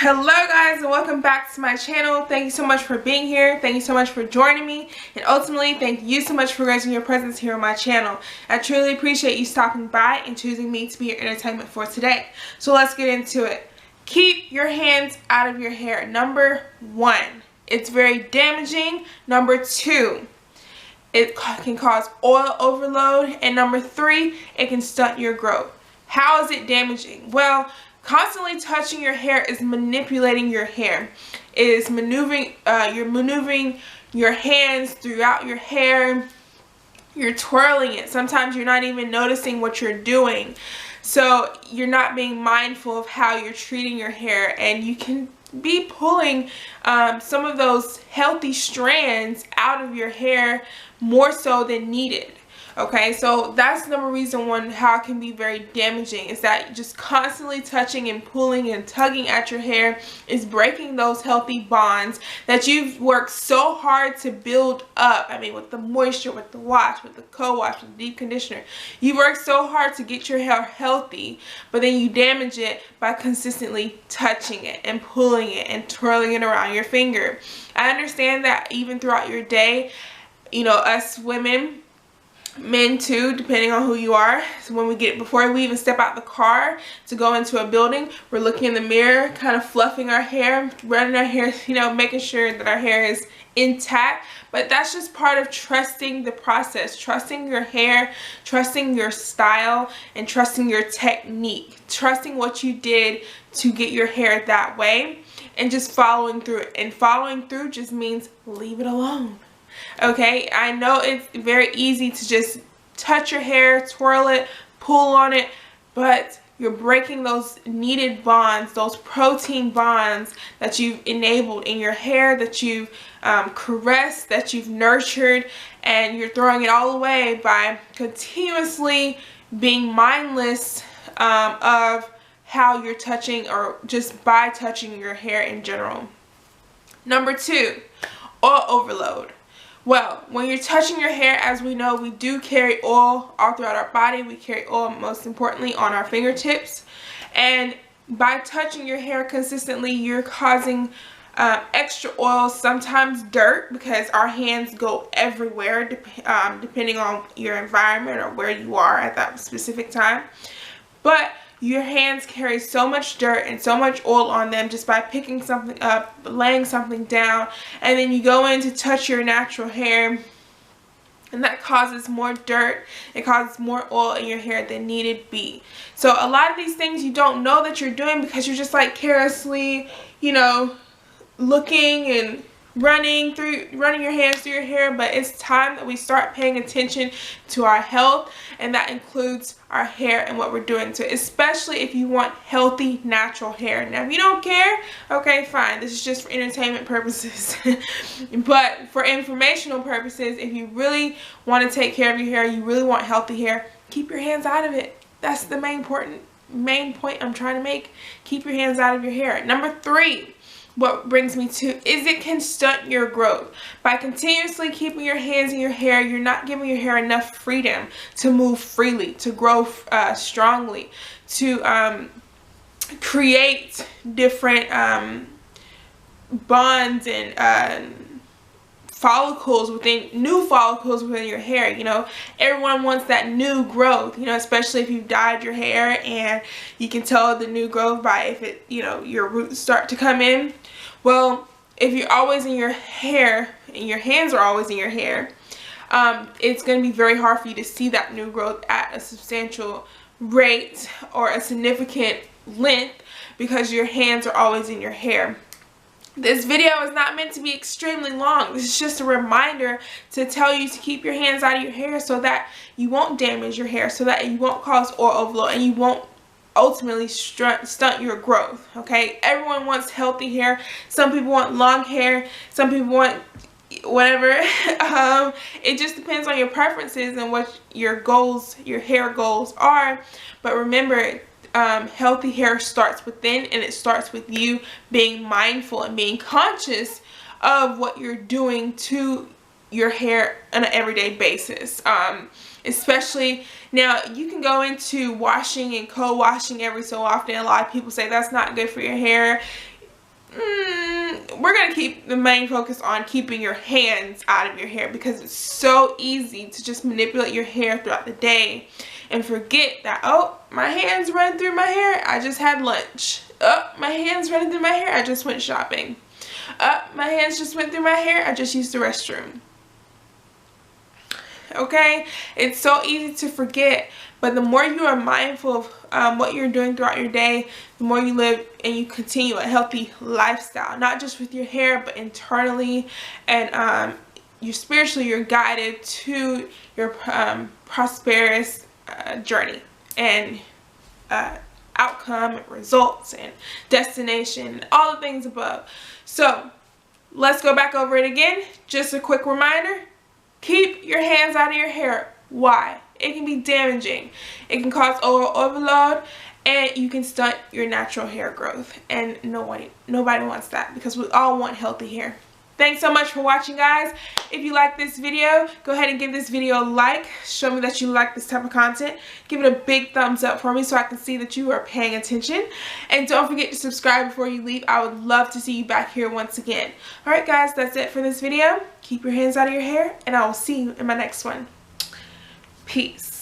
Hello guys, and welcome back to my channel. Thank you so much for being here. Thank you so much for joining me, and ultimately thank you so much for gracing your presence here on my channel. I truly appreciate you stopping by and choosing me to be your entertainment for today. So let's get into it. Keep your hands out of your hair. Number 1, it's very damaging. Number 2, it can cause oil overload. And number 3, it can stunt your growth. How is it damaging? Well, constantly touching your hair is manipulating your hair. It is maneuvering, you're maneuvering your hands throughout your hair. You're twirling it. Sometimes you're not even noticing what you're doing. So you're not being mindful of how you're treating your hair, and you can be pulling some of those healthy strands out of your hair more so than needed. Okay, so that's number reason one how it can be very damaging, is that just constantly touching and pulling and tugging at your hair is breaking those healthy bonds that you've worked so hard to build up. I mean, with the moisture, with the wash, with the co-wash, with the deep conditioner. You've worked so hard to get your hair healthy, but then you damage it by consistently touching it and pulling it and twirling it around your finger. I understand that even throughout your day, you know, us women, men too, depending on who you are, so when before we even step out the car to go into a building, we're looking in the mirror, kind of fluffing our hair, running our hair, you know, making sure that our hair is intact. But that's just part of trusting the process, trusting your hair, trusting your style, and trusting your technique, trusting what you did to get your hair that way, and just following through. And following through just means leave it alone. Okay, I know it's very easy to just touch your hair, twirl it, pull on it, but you're breaking those needed bonds, those protein bonds that you've enabled in your hair, that you've caressed, that you've nurtured, and you're throwing it all away by continuously being mindless of how you're touching, or just by touching your hair in general. Number 2, oil overload. Well, when you're touching your hair, as we know, we do carry oil all throughout our body. We carry oil, most importantly, on our fingertips. And by touching your hair consistently, you're causing extra oil, sometimes dirt, because our hands go everywhere, depending on your environment or where you are at that specific time. But your hands carry so much dirt and so much oil on them just by picking something up, laying something down, and then you go in to touch your natural hair, and that causes more dirt. It causes more oil in your hair than needed be. So a lot of these things you don't know that you're doing because you're just like carelessly, you know, looking and running your hands through your hair. But it's time that we start paying attention to our health, and that includes our hair and what we're doing to it, especially if you want healthy natural hair. Now if you don't care, okay, fine, this is just for entertainment purposes. But for informational purposes, if you really want to take care of your hair, you really want healthy hair, keep your hands out of it. That's the main point I'm trying to make. Keep your hands out of your hair. Number 3, what brings me to, is it can stunt your growth. By continuously keeping your hands in your hair, you're not giving your hair enough freedom to move freely, to grow strongly, to create different bonds and new follicles within your hair. You know, everyone wants that new growth, you know, especially if you've dyed your hair, and you can tell the new growth by if it, you know, your roots start to come in. Well, if you're always in your hair and your hands are always in your hair, it's going to be very hard for you to see that new growth at a substantial rate or a significant length, because your hands are always in your hair. This video is not meant to be extremely long. This is just a reminder to tell you to keep your hands out of your hair so that you won't damage your hair, so that you won't cause oil overload, and you won't ultimately stunt your growth. Okay, everyone wants healthy hair. Some people want long hair, some people want whatever. It just depends on your preferences and what your goals, your hair goals are. But remember, healthy hair starts within, and it starts with you being mindful and being conscious of what you're doing to your hair on an everyday basis. Especially now, you can go into washing and co-washing every so often. A lot of people say that's not good for your hair. we're going to keep the main focus on keeping your hands out of your hair, because it's so easy to just manipulate your hair throughout the day and forget that, oh, my hands run through my hair, I just had lunch. Oh, my hands running through my hair, I just went shopping. My hands just went through my hair, I just used the restroom. Okay, it's so easy to forget, but the more you are mindful of what you're doing throughout your day, the more you live and you continue a healthy lifestyle, not just with your hair, but internally, and you spiritually, you're guided to your prosperous journey and outcome and results and destination and all the things above. So let's go back over it again. Just a quick reminder. Keep your hands out of your hair. Why? It can be damaging. It can cause oil overload, and you can stunt your natural hair growth. And nobody wants that, because we all want healthy hair. Thanks so much for watching, guys. If you like this video, go ahead and give this video a like. Show me that you like this type of content. Give it a big thumbs up for me so I can see that you are paying attention. And don't forget to subscribe before you leave. I would love to see you back here once again. Alright guys, that's it for this video. Keep your hands out of your hair, and I will see you in my next one. Peace.